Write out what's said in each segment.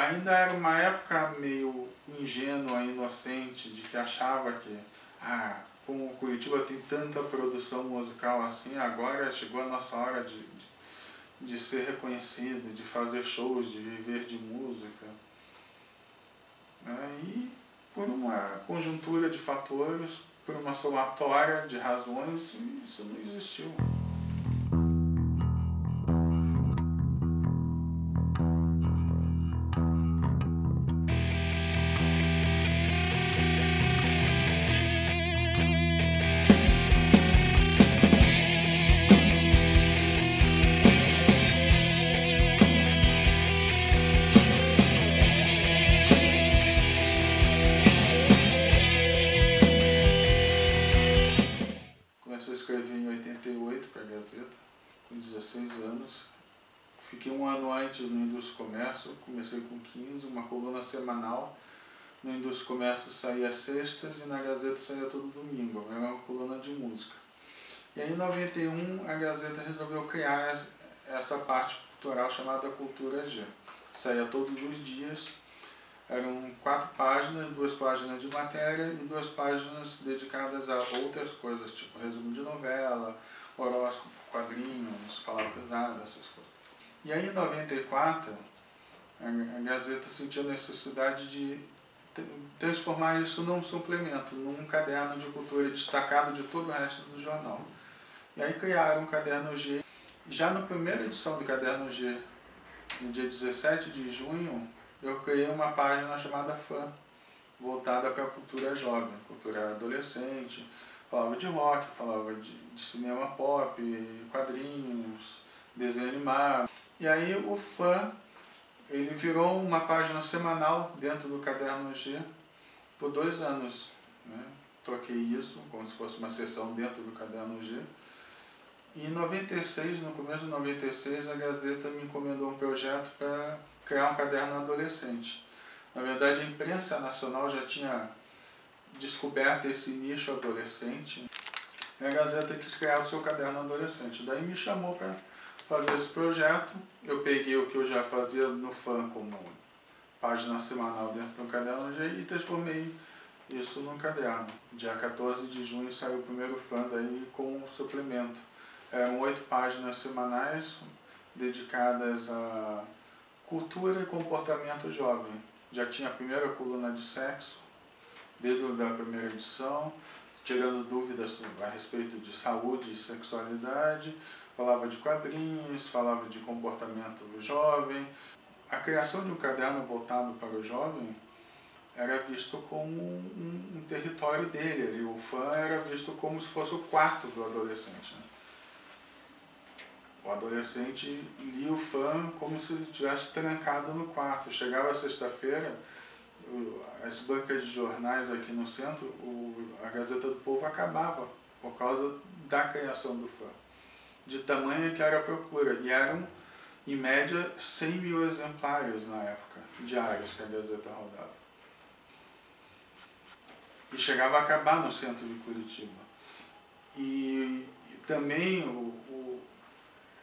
ainda era uma época meio ingênua, inocente, de que achava que, como Curitiba tem tanta produção musical assim, agora chegou a nossa hora de ser reconhecido, de fazer shows, de viver de música. E por uma conjuntura de fatores, por uma somatória de razões, isso não existiu. Comecei a escrever em 88 para a Gazeta, com 16 anos. Fiquei um ano antes no Indústria e Comércio, comecei com 15, uma coluna semanal. No Indústria e Comércio saía sextas e na Gazeta saía todo domingo, era uma coluna de música. E aí em 91 a Gazeta resolveu criar essa parte cultural chamada Cultura G. Saía todos os dias, eram 4 páginas, 2 páginas de matéria e 2 páginas dedicadas a outras coisas, tipo resumo de novela, horóscopo, quadrinhos, palavra pesada, essas coisas. E aí em 94 a Gazeta sentiu a necessidade de transformar isso num suplemento, num caderno de cultura destacado de todo o resto do jornal. E aí criaram o Caderno G. Já na primeira edição do Caderno G, no dia 17 de junho, eu criei uma página chamada Fã, voltada para a cultura jovem, cultura adolescente. Falava de rock, falava de cinema pop, quadrinhos, desenho animado. E aí o Fã, ele virou uma página semanal dentro do Caderno G por 2 anos. Toquei isso como se fosse uma seção dentro do Caderno G. E em 96, no começo de 96, a Gazeta me encomendou um projeto para criar um caderno adolescente. Na verdade, a imprensa nacional já tinha descoberto esse nicho adolescente. E a Gazeta quis criar o seu caderno adolescente. Daí me chamou para fazer esse projeto. Eu peguei o que eu já fazia no Fã como página semanal dentro do Caderno G e transformei isso num caderno. Dia 14 de junho saiu o primeiro Fã daí com um suplemento. Eram 8 páginas semanais dedicadas a cultura e comportamento jovem. Já tinha a primeira coluna de sexo, desde a primeira edição, tirando dúvidas a respeito de saúde e sexualidade, falava de quadrinhos, falava de comportamento jovem. A criação de um caderno voltado para o jovem era visto como um território dele. O Fã era visto como se fosse o quarto do adolescente. O adolescente lia o Fã como se estivesse trancado no quarto. Chegava sexta-feira, as bancas de jornais aqui no centro, a Gazeta do Povo acabava por causa da criação do Fã. De tamanho que era a procura. E eram, em média, 100 mil exemplares na época, diários que a Gazeta rodava. E chegava a acabar no centro de Curitiba. E também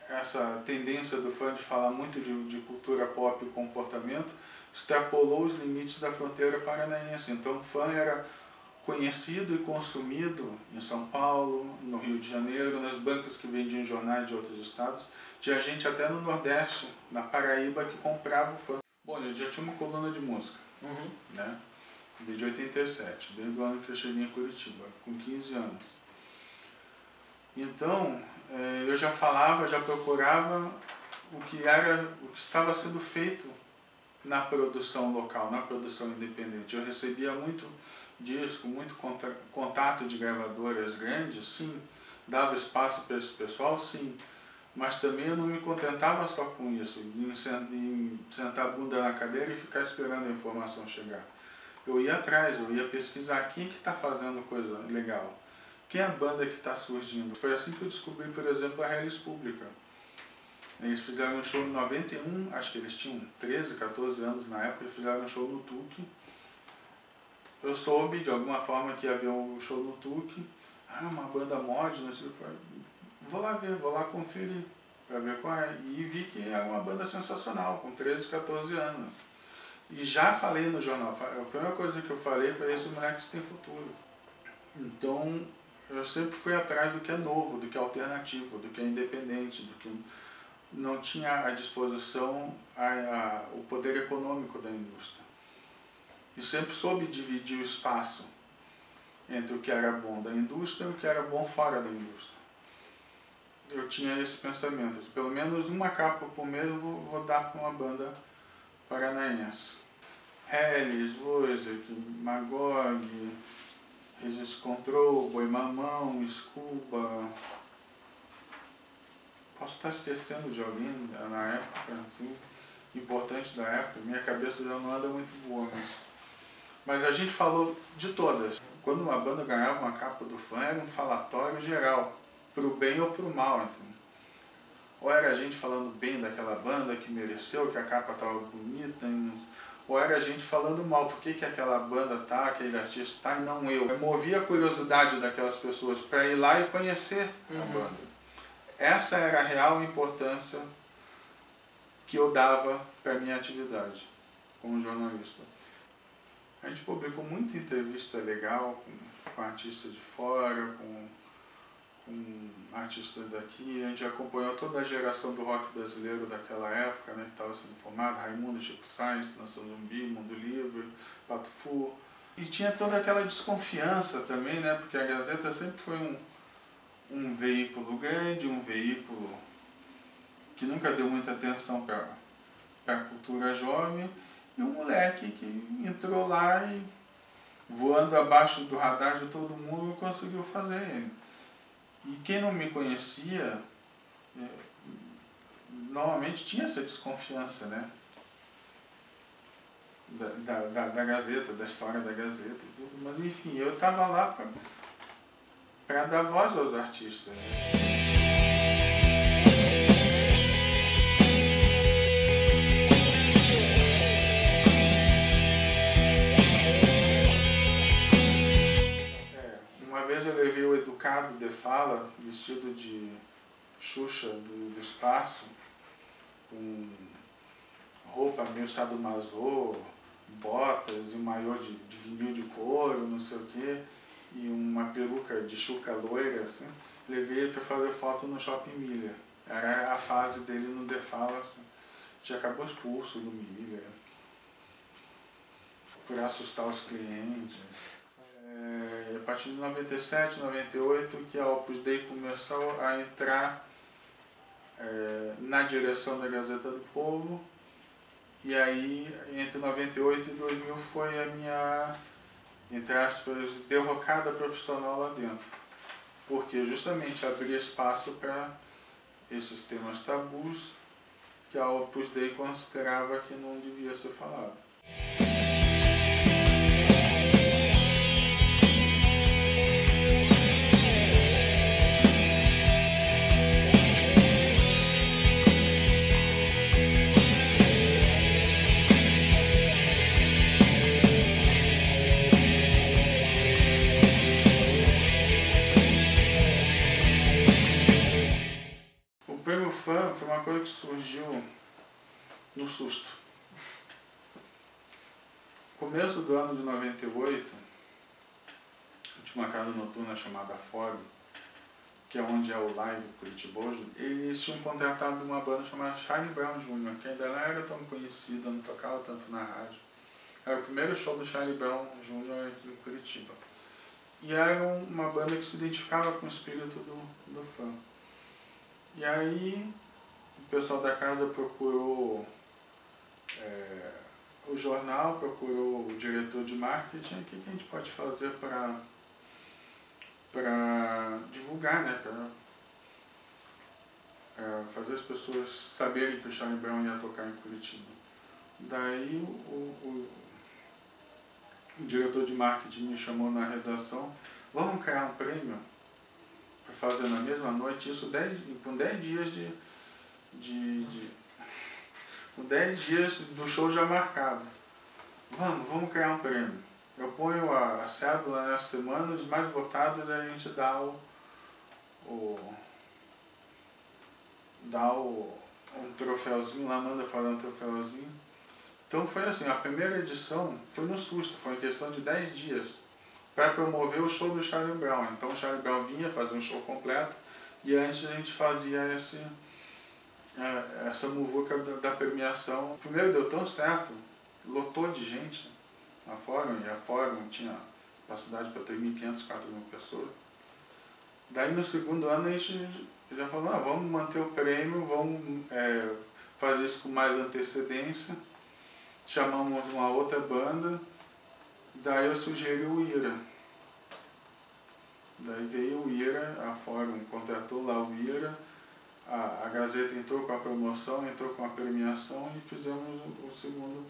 essa tendência do Fã de falar muito de cultura pop e comportamento extrapolou os limites da fronteira paranaense. Então o Fã era conhecido e consumido em São Paulo, no Rio de Janeiro, nas bancas que vendiam jornais de outros estados. Tinha gente até no Nordeste, na Paraíba, que comprava o Fã. Bom, eu já tinha uma coluna de música, desde 87, desde o ano que eu cheguei em Curitiba, com 15 anos. Então, eu já falava, já procurava o que estava sendo feito na produção local, na produção independente. Eu recebia muito disco, muito contato de gravadoras grandes, sim, dava espaço para esse pessoal, sim, mas também eu não me contentava só com isso, em sentar a bunda na cadeira e ficar esperando a informação chegar. Eu ia atrás, eu ia pesquisar quem que está fazendo coisa legal. Quem é a banda que está surgindo? Foi assim que eu descobri, por exemplo, a Reles Pública. Eles fizeram um show em 91, acho que eles tinham 13, 14 anos na época, eles fizeram um show no Tuque. Eu soube de alguma forma que havia um show no Tuque, uma banda mod, não sei o que foi. Vou lá ver, vou lá conferir, para ver qual é. E vi que era uma banda sensacional, com 13, 14 anos. E já falei no jornal, a primeira coisa que eu falei foi: esses moleques têm futuro. Então, eu sempre fui atrás do que é novo, do que é alternativo, do que é independente, do que não tinha à disposição o poder econômico da indústria. E sempre soube dividir o espaço entre o que era bom da indústria e o que era bom fora da indústria. Eu tinha esse pensamento: pelo menos uma capa por mês eu vou dar para uma banda paranaense. Hellis, Wozzeck, Magog, Resist Control, Boi Mamão, Scuba. Posso estar esquecendo de alguém na época, assim, importante da época. Minha cabeça já não anda muito boa, mas a gente falou de todas. Quando uma banda ganhava uma capa do fã, era um falatório geral, pro bem ou pro mal, entendeu? Ou era a gente falando bem daquela banda que mereceu, que a capa estava bonita, ou era a gente falando mal, por que aquela banda tá, aquele artista tá e não eu. Eu movia a curiosidade daquelas pessoas para ir lá e conhecer a banda. Essa era a real importância que eu dava para a minha atividade como jornalista. A gente publicou muita entrevista legal com artistas de fora, com artistas daqui. A gente acompanhou toda a geração do rock brasileiro daquela época, né, que estava sendo formada: Raimundo, Chico Sainz, Nação Zumbi, Mundo Livre, Pato Fu. E tinha toda aquela desconfiança também, né, porque a Gazeta sempre foi um veículo grande, um veículo que nunca deu muita atenção para a cultura jovem, e um moleque que entrou lá e, voando abaixo do radar de todo mundo, conseguiu fazer. E quem não me conhecia, normalmente tinha essa desconfiança, né? Da Gazeta, da história da Gazeta e tudo. Mas enfim, eu estava lá para dar voz aos artistas. Uma vez eu levei o Educado de Fala, vestido de Xuxa do espaço, com roupa meio sadomaso, botas e um maiô de vinil de couro, não sei o quê, e uma peruca de chuca loira, assim. Levei ele para fazer foto no Shopping Miller. Era a fase dele no The Fala, assim. Já acabou expulso do Miller, por assustar os clientes. A partir de 97, 98, que a Opus Dei começou a entrar na direção da Gazeta do Povo, e aí entre 98 e 2000 foi a minha, entre aspas, derrocada profissional lá dentro, porque justamente abria espaço para esses temas tabus que a Opus Dei considerava que não devia ser falado. O Prêmio Fã foi uma coisa que surgiu no susto. Começo do ano de 98, eu tinha uma casa noturna chamada Fórum, que é onde é o Live Curitiboso. Eles tinham contratado uma banda chamada Charlie Brown Jr., que ainda não era tão conhecida, não tocava tanto na rádio. Era o primeiro show do Charlie Brown Jr. aqui em Curitiba. E era uma banda que se identificava com o espírito do fã. E aí o pessoal da casa procurou o jornal, procurou o diretor de marketing: o que a gente pode fazer para divulgar, né? Para fazer as pessoas saberem que o Charlie Brown ia tocar em Curitiba. Daí o diretor de marketing me chamou na redação: vamos criar um prêmio para fazer na mesma noite, isso com 10 dias com 10 dias do show já marcado. Vamos criar um prêmio. Eu ponho a cédula nessa semana, os mais votados a gente dá um troféuzinho lá, manda fazer um troféuzinho. Então foi assim, a primeira edição foi no susto, foi em questão de 10 dias, para promover o show do Charlie Brown. Então o Charlie Brown vinha fazer um show completo, e antes a gente fazia essa muvuca da premiação. Primeiro deu tão certo, lotou de gente na Fórum, e a Fórum tinha capacidade para ter 1.500, 4.000 pessoas. Daí no segundo ano a gente já falou, vamos manter o prêmio, vamos fazer isso com mais antecedência. Chamamos uma outra banda, daí eu sugeri o Ira. Daí veio o Ira, a Fórum contratou lá o Ira, a Gazeta entrou com a promoção, entrou com a premiação e fizemos o segundo.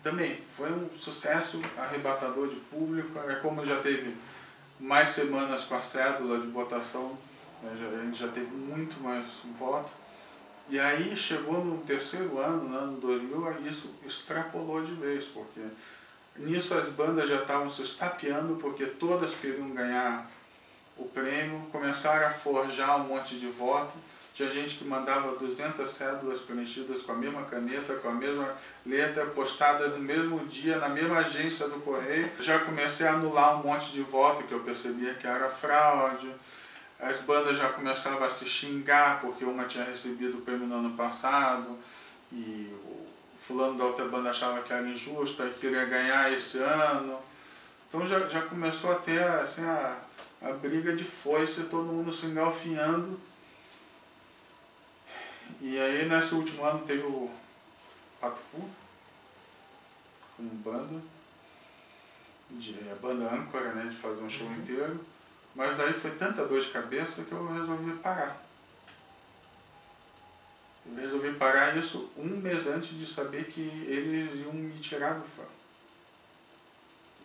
Também foi um sucesso arrebatador de público, como já teve mais semanas com a cédula de votação, a gente já teve muito mais voto. E aí chegou no terceiro ano, no ano 2000, aí isso extrapolou de vez, porque nisso as bandas já estavam se estapeando, porque todas queriam ganhar o prêmio, começaram a forjar um monte de voto. Tinha gente que mandava 200 cédulas preenchidas com a mesma caneta, com a mesma letra, postadas no mesmo dia, na mesma agência do correio. Já comecei a anular um monte de voto, que eu percebia que era fraude. As bandas já começavam a se xingar, porque uma tinha recebido o prêmio no ano passado, e o fulano da outra banda achava que era injusto, aí queria ganhar esse ano. Então já começou a ter assim, a briga de foice, todo mundo se engalfinhando. E aí nesse último ano teve o Pato Fu, como banda, a banda âncora, né, de fazer um show inteiro. Mas aí foi tanta dor de cabeça que eu resolvi parar. Eu resolvi parar isso um mês antes de saber que eles iam me tirar do fã.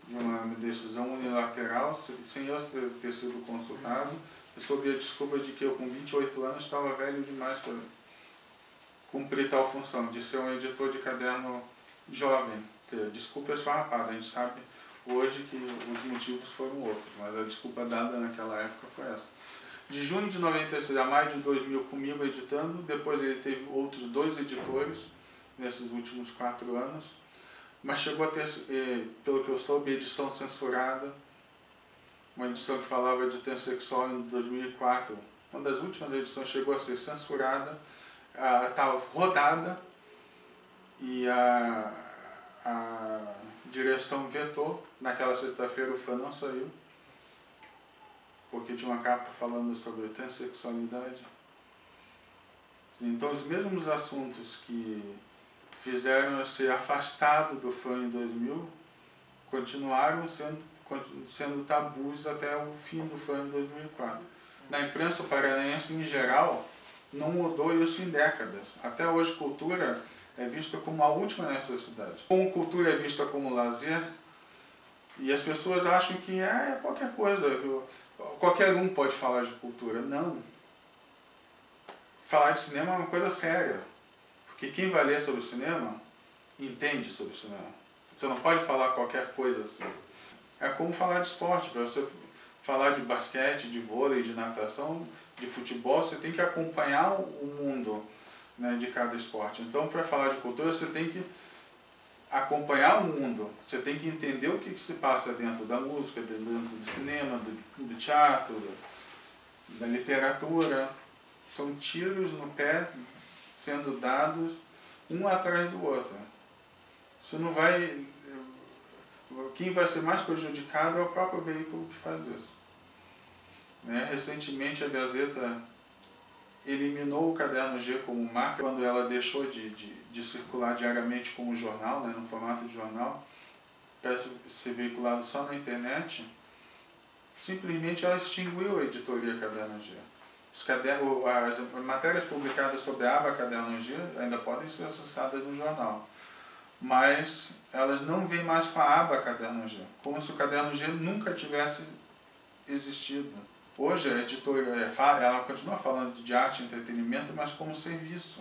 De uma decisão unilateral, sem eu ter sido consultado, e sob a desculpa de que eu com 28 anos estava velho demais para cumprir tal função, de ser um editor de caderno jovem. Desculpa esfarrapada, a gente sabe hoje que os motivos foram outros, mas a desculpa dada naquela época foi essa. De junho de 96 a maio de 2000 comigo editando, depois ele teve outros 2 editores nesses últimos 4 anos, mas chegou a ter, pelo que eu soube, edição censurada, uma edição que falava de transexual em 2004, uma das últimas edições chegou a ser censurada, estava rodada e a direção vetou. Naquela sexta-feira o fã não saiu, porque tinha uma capa falando sobre transexualidade. Então os mesmos assuntos que fizeram eu ser afastado do fã em 2000 continuaram sendo tabus até o fim do fã em 2004. Na imprensa paranaense em geral não mudou isso em décadas. Até hoje cultura é vista como a última necessidade. Como cultura é vista como lazer, e as pessoas acham que é qualquer coisa, qualquer um pode falar de cultura. Não. Falar de cinema é uma coisa séria, porque quem vai ler sobre cinema entende sobre cinema. Você não pode falar qualquer coisa assim. É como falar de esporte. Para você falar de basquete, de vôlei, de natação, de futebol, você tem que acompanhar o mundo, né, de cada esporte. Então, para falar de cultura, você tem que acompanhar o mundo, você tem que entender o que se passa dentro da música, dentro do cinema, do teatro, da literatura. São tiros no pé sendo dados um atrás do outro. Isso não vai... Quem vai ser mais prejudicado é o próprio veículo que faz isso. Né? Recentemente a Gazeta eliminou o Caderno G como marca, quando ela deixou de circular diariamente como jornal, né, no formato de jornal, para ser veiculado só na internet. Simplesmente ela extinguiu a editoria Caderno G. As matérias publicadas sobre a aba Caderno G ainda podem ser acessadas no jornal, mas elas não vêm mais com a aba Caderno G, como se o Caderno G nunca tivesse existido. Hoje a editora ela continua falando de arte e entretenimento, mas como serviço.